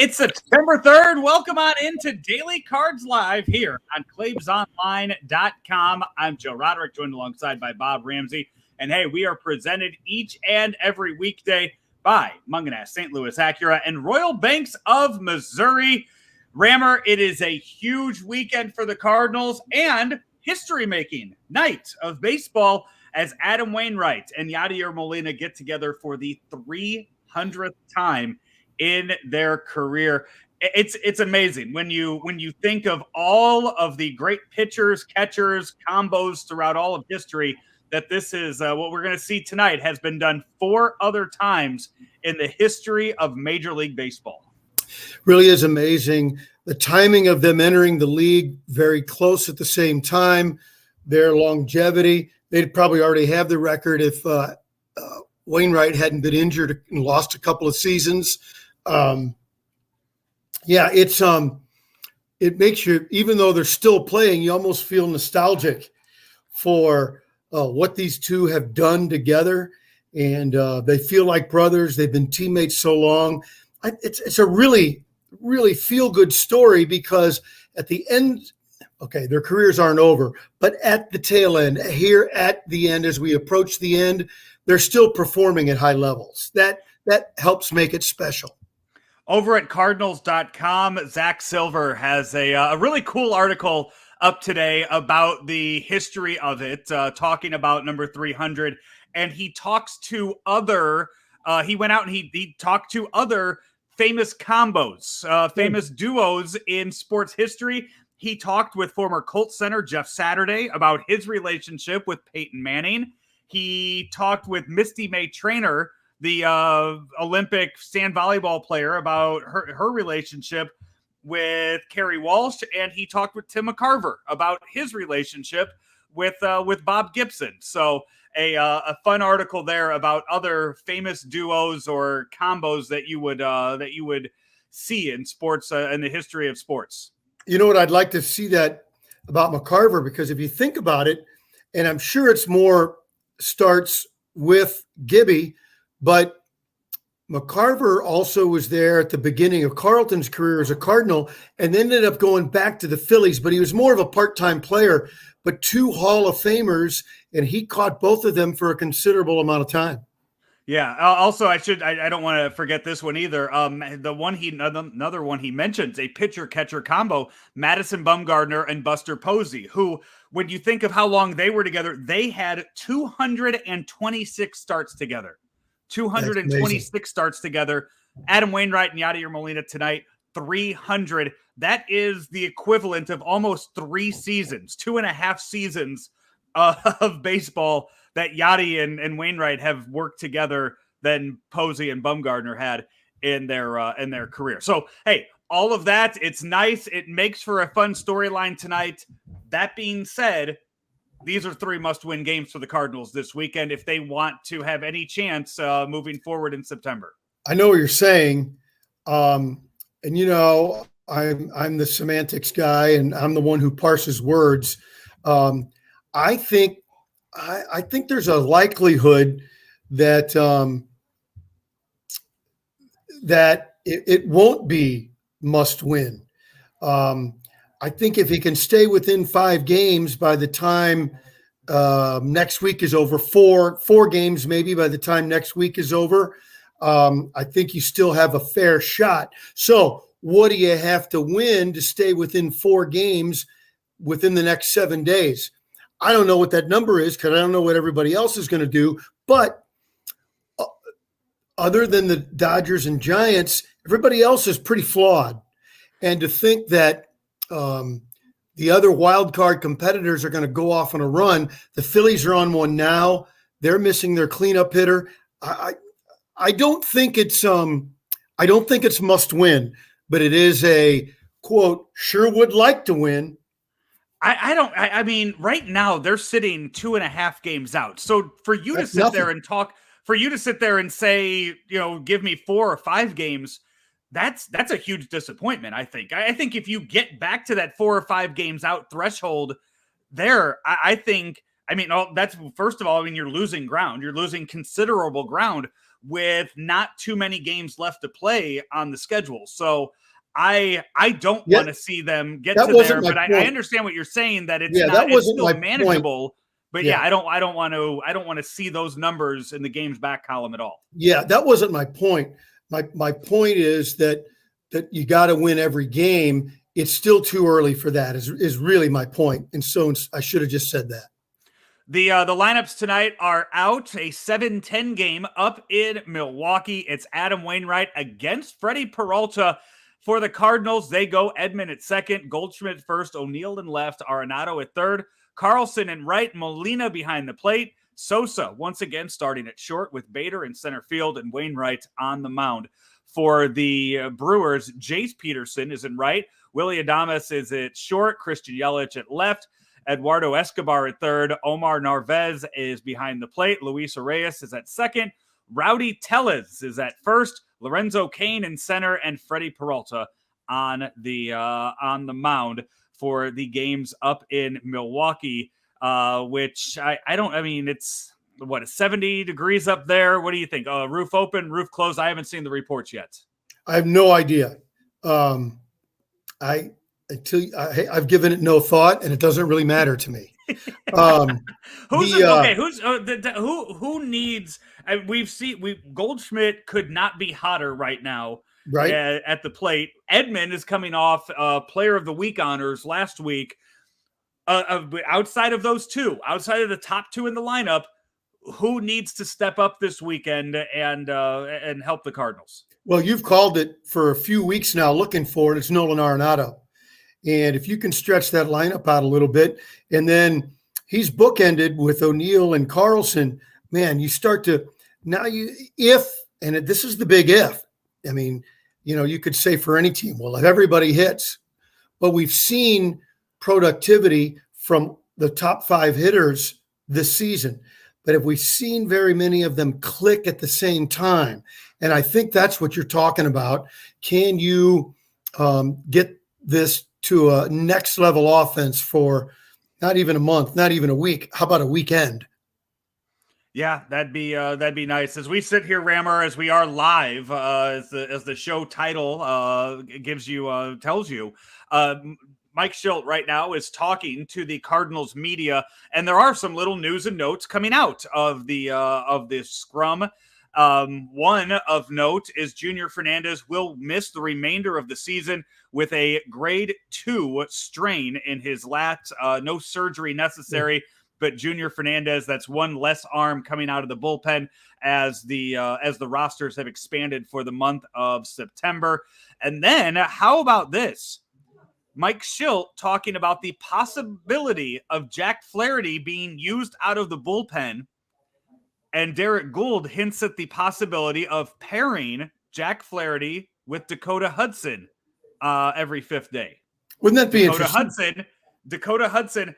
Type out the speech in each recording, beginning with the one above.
It's September 3rd. Welcome on into Daily Cards Live here on ClavesOnline.com. I'm Joe Roderick, joined alongside by Bob Ramsey. And hey, we are presented each and every weekday by Mugenast, St. Louis Acura, and Royal Banks of Missouri. Rammer, it is a huge weekend for the Cardinals and history-making night of baseball as Adam Wainwright and Yadier Molina get together for the 300th time in their career. It's amazing when you think of all of the great pitchers, catchers, combos throughout all of history, that this is what we're going to see tonight has been done 4 other times in the history of Major League Baseball. Really is amazing. The timing of them entering the league very close at the same time, their longevity. They'd probably already have the record if Wainwright hadn't been injured and lost a couple of seasons. It makes you, even though they're still playing, you almost feel nostalgic for what these two have done together. And they feel like brothers. They've been teammates so long. It's a really, really feel-good story because at the end, okay, their careers aren't over, but at the tail end, here at the end, as we approach the end, they're still performing at high levels. That helps make it special. Over at Cardinals.com, Zach Silver has a really cool article up today about the history of it, talking about number 300. And he talks to he went out and he talked to other famous combos, famous duos in sports history. He talked with former Colts center Jeff Saturday about his relationship with Peyton Manning. He talked with Misty May Traynor, the Olympic sand volleyball player, about her relationship with Kerry Walsh, and he talked with Tim McCarver about his relationship with Bob Gibson. So a fun article there about other famous duos or combos that you would see in sports, in the history of sports. You know what? I'd like to see that about McCarver, because if you think about it, and I'm sure it's more starts with Gibby, but McCarver also was there at the beginning of Carlton's career as a Cardinal and ended up going back to the Phillies, but he was more of a part-time player, but 2 Hall of Famers, and he caught both of them for a considerable amount of time. Yeah. Also, I don't want to forget this one either. Another one he mentions, a pitcher-catcher combo, Madison Bumgarner and Buster Posey, who, when you think of how long they were together, they had 226 starts together. 226 starts together. Adam Wainwright and Yadier Molina tonight, 300. That is the equivalent of almost 3 seasons, 2.5 seasons of baseball that Yadi and Wainwright have worked together than Posey and Bumgarner had in their career. So, hey, all of that, it's nice. It makes for a fun storyline tonight. That being said, these are 3 must-win games for the Cardinals this weekend if they want to have any chance moving forward in September. I know what you're saying, and you know I'm the semantics guy, and I'm the one who parses words. I think there's a likelihood that that it won't be must-win. I think if he can stay within 5 games by the time next week is over, 4 games maybe by the time next week is over, I think you still have a fair shot. So what do you have to win to stay within 4 games within the next 7 days? I don't know what that number is because I don't know what everybody else is going to do. But other than the Dodgers and Giants, everybody else is pretty flawed. And to think that the other wild card competitors are going to go off on a run. The Phillies are on one now. They're missing their cleanup hitter. I don't think it's must win, but it is a quote, sure would like to win. I mean, right now they're sitting 2.5 games out. So for you to sit there and talk, for you to sit there and say, give me 4 or 5 games, that's a huge disappointment, I think. I think if you get back to that 4 or 5 games out threshold there, that's first of all, you're losing ground. You're losing considerable ground. with not too many games left to play on the schedule. So I don't want to see them get that to wasn't there, my but I point. understand what you're saying, that it's Yeah, not, that it's wasn't still my point. manageable. But Yeah. I don't want to see those numbers in the games back column at all. Yeah, that wasn't my point. My point is that you got to win every game. It's still too early for that. Is really my point. And so I should have just said that. The lineups tonight are out. A 7-10 game up in Milwaukee. It's Adam Wainwright against Freddie Peralta. For the Cardinals, they go Edman at second, Goldschmidt first, O'Neill in left, Arenado at third, Carlson in right, Molina behind the plate, Sosa once again starting at short with Bader in center field and Wainwright on the mound. For the Brewers, Jace Peterson is in right, Willie Adames is at short, Christian Yelich at left, Eduardo Escobar at third, Omar Narvaez is behind the plate, Luis Reyes is at second, Rowdy Tellez is at first, Lorenzo Cain in center, and Freddie Peralta on the mound for the games up in Milwaukee, which it's what, 70 degrees up there. What do you think? Roof open, roof closed? I haven't seen the reports yet. I have no idea. I've given it no thought, and it doesn't really matter to me. Who needs? Goldschmidt could not be hotter right now, right at the plate. Edman is coming off Player of the Week honors last week. Outside of those two, outside of the top two in the lineup, who needs to step up this weekend and help the Cardinals? Well, you've called it for a few weeks now, looking for it. It's Nolan Arenado. And if you can stretch that lineup out a little bit, and then he's bookended with O'Neill and Carlson, man, you start to this is the big if. I mean, you could say for any team, well, if everybody hits, but we've seen productivity from the top 5 hitters this season. But have we seen very many of them click at the same time? And I think that's what you're talking about. Can you get this to a next level offense for not even a month, not even a week? How about a weekend? Yeah, that'd be nice. As we sit here, Rammer, as we are live, as the show title tells you, Mike Schilt right now is talking to the Cardinals media, and there are some little news and notes coming out of this scrum. One of note is Junior Fernandez will miss the remainder of the season with a grade 2 strain in his lat. No surgery necessary, but Junior Fernandez, that's one less arm coming out of the bullpen as the rosters have expanded for the month of September. And then how about this? Mike Schilt talking about the possibility of Jack Flaherty being used out of the bullpen. And Derek Gould hints at the possibility of pairing Jack Flaherty with Dakota Hudson every 5th day. Wouldn't that be interesting? Dakota Hudson,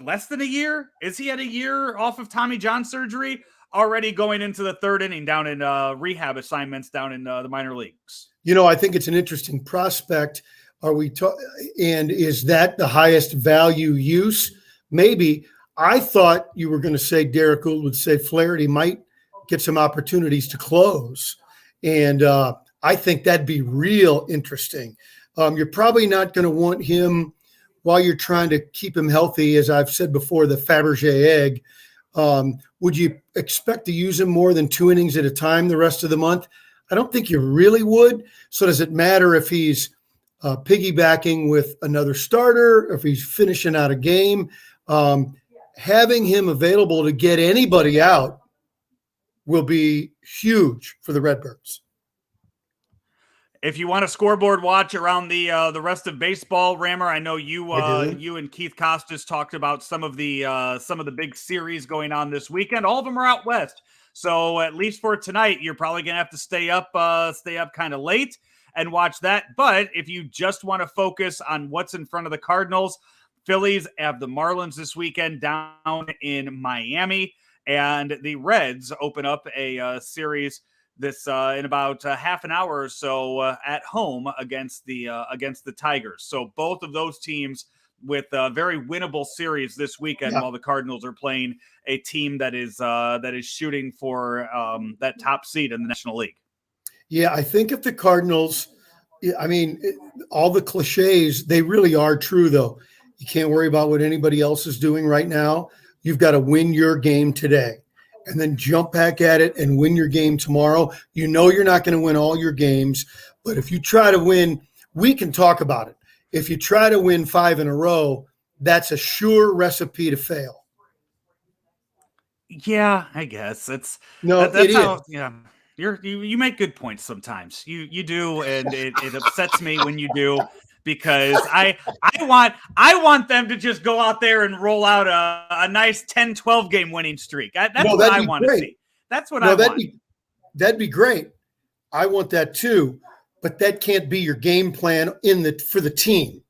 less than a year? Is he at a year off of Tommy John surgery? Already going into the 3rd inning down in rehab assignments down in the minor leagues. I think it's an interesting prospect. And is that the highest value use? Maybe. I thought you were going to say Derek Gould would say Flaherty might get some opportunities to close. And I think that'd be real interesting. You're probably not going to want him while you're trying to keep him healthy, as I've said before, the Fabergé egg. Would you expect to use him more than 2 innings at a time the rest of the month? I don't think you really would. So does it matter if he's piggybacking with another starter, if he's finishing out a game? Having him available to get anybody out will be huge for the Redbirds. If you want a scoreboard watch around the rest of baseball, Rammer, I know you and Keith Costas talked about some of the big series going on this weekend. All of them are out west, so at least for tonight, you're probably gonna have to stay up kind of late and watch that. But if you just want to focus on what's in front of the Cardinals, Phillies have the Marlins this weekend down in Miami, and the Reds open up a series this in about half an hour or so at home against the Tigers. So both of those teams with a very winnable series this weekend, Yeah. while the Cardinals are playing a team that is shooting for that top seed in the National League. Yeah, I think if the Cardinals, I mean, all the cliches, they really are true, though. You can't worry about what anybody else is doing right now. You've got to win your game today and then jump back at it and win your game tomorrow. You know you're not going to win all your games, but if you try to win, we can talk about it. If you try to win 5 in a row, that's a sure recipe to fail. Yeah, I guess it's No, it that's is. how. Yeah, you make good points sometimes. You do, and it upsets me when you do, because I want them to just go out there and roll out a nice 10-12 game winning streak. That's No, what I that'd be want to great. see. That's what No, I want. that'd be great. I want that too, but that can't be your game plan for the team.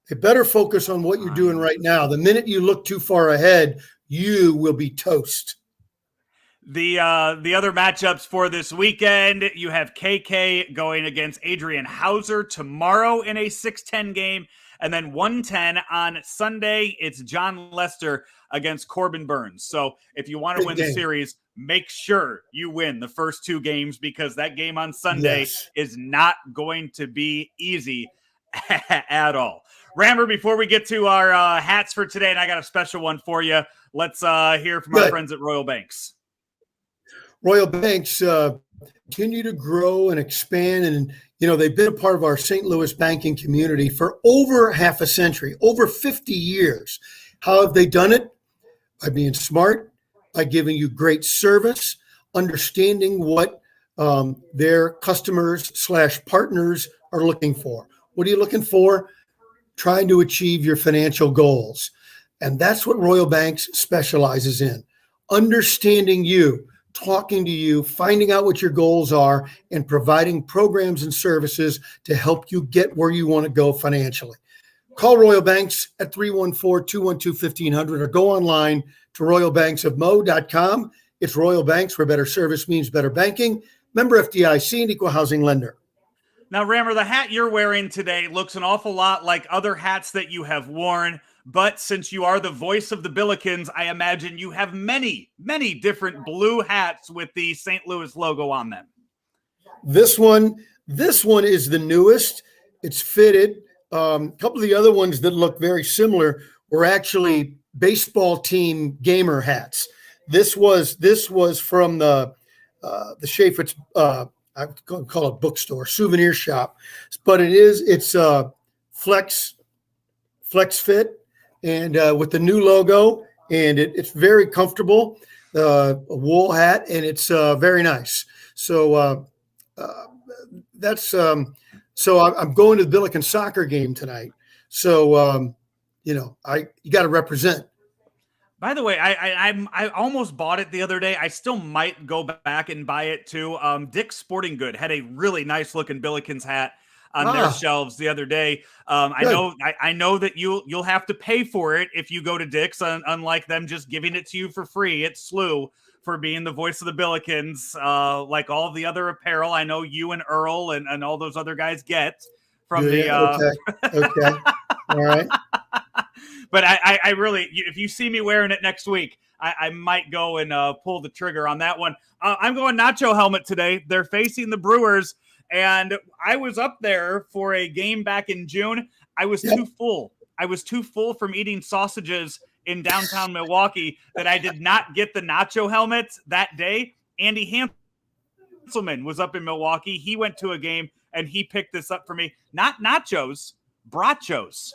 They better focus on what you're doing right now. The minute you look too far ahead, you will be toast. The other matchups for this weekend, you have KK going against Adrian Hauser tomorrow in a 6-10 game, and then 1:10 on Sunday, it's John Lester against Corbin Burns. So if you want to win the series, make sure you win the first 2 games, because that game on Sunday is not going to be easy at all. Rammer, before we get to our hats for today, and I got a special one for you, let's hear from our friends at Royal Banks. Royal Banks continue to grow and expand, and they've been a part of our St. Louis banking community for over half a century, over 50 years. How have they done it? By being smart, by giving you great service, understanding what their customers/partners are looking for. What are you looking for? Trying to achieve your financial goals. And that's what Royal Banks specializes in. Understanding you, talking to you, finding out what your goals are, and providing programs and services to help you get where you want to go financially. Call Royal Banks at 314-212-1500 or go online to royalbanksofmo.com. It's Royal Banks, where better service means better banking. Member FDIC and equal housing lender. Now, Rammer, the hat you're wearing today looks an awful lot like other hats that you have worn, but since you are the voice of the Billikens, I imagine you have many, many different blue hats with the St. Louis logo on them. This one is the newest. It's fitted. A couple of the other ones that look very similar were actually baseball team gamer hats. This was from the Chaffetz, I call it bookstore, souvenir shop, but it's flex fit, and with the new logo, and it's very comfortable, a wool hat, and it's very nice. So that's so I'm going to the Billiken soccer game tonight. So you got to represent. By the way, I almost bought it the other day. I still might go back and buy it too. Dick's Sporting Good had a really nice looking Billikens hat on their shelves the other day. I know that you'll have to pay for it if you go to Dick's, unlike them just giving it to you for free. It's SLU for being the voice of the Billikens, like all the other apparel. I know you and Earl and all those other guys get from okay. All right. But I really, if you see me wearing it next week, I might go and pull the trigger on that one. I'm going Nacho helmet today. They're facing the Brewers, and I was up there for a game back in June. I was too full. I was too full from eating sausages in downtown Milwaukee that I did not get the Nacho helmets that day. Andy Hanselman was up in Milwaukee. He went to a game, and he picked this up for me. Not nachos, brachos.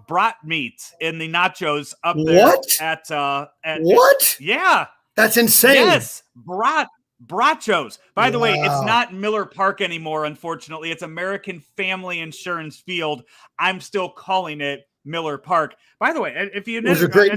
Brat meat in the nachos up there at what? Yeah, that's insane. Yes, brachos. By the way, it's not Miller Park anymore. Unfortunately, it's American Family Insurance Field. I'm still calling it Miller Park. By the way, if you never, I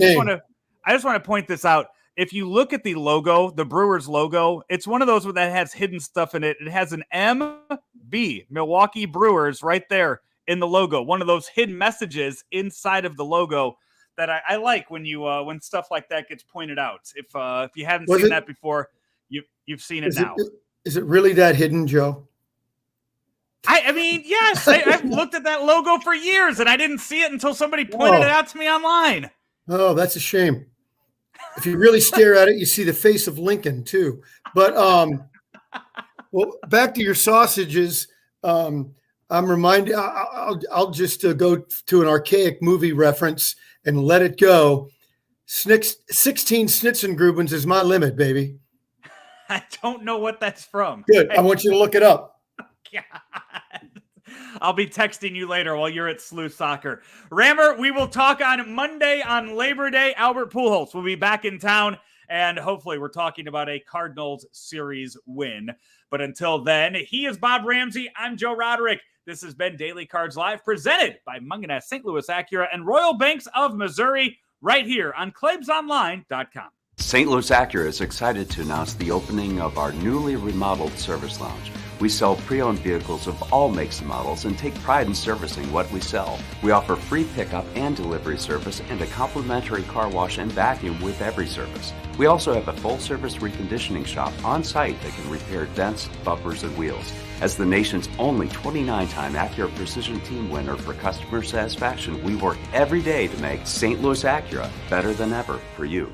just want to point this out. If you look at the logo, the Brewers logo, it's one of those that has hidden stuff in it. It has an MB, Milwaukee Brewers, right there in the logo, one of those hidden messages inside of the logo that I like when you when stuff like that gets pointed out. If you haven't seen that before, you've seen it now. Is it really that hidden, Joe? I mean, yes, I've looked at that logo for years, and I didn't see it until somebody pointed it out to me online. Oh, that's a shame. If you really stare at it, you see the face of Lincoln too. But well, back to your sausages. I'm reminded. I'll just go to an archaic movie reference and let it go. 16 Snitzengrubens is my limit, baby. I don't know what that's from. Good. I want you to look it up. God. I'll be texting you later while you're at SLU Soccer. Rammer, we will talk on Monday on Labor Day. Albert Pujols will be back in town, and hopefully we're talking about a Cardinals series win. But until then, he is Bob Ramsey. I'm Joe Roderick. This has been Daily Cards Live, presented by Mugenast, St. Louis Acura, and Royal Banks of Missouri, right here on ClaibsOnline.com. St. Louis Acura is excited to announce the opening of our newly remodeled service lounge. We sell pre-owned vehicles of all makes and models and take pride in servicing what we sell. We offer free pickup and delivery service and a complimentary car wash and vacuum with every service. We also have a full-service reconditioning shop on site that can repair dents, bumpers, and wheels. As the nation's only 29-time Acura Precision Team winner for customer satisfaction, we work every day to make St. Louis Acura better than ever for you.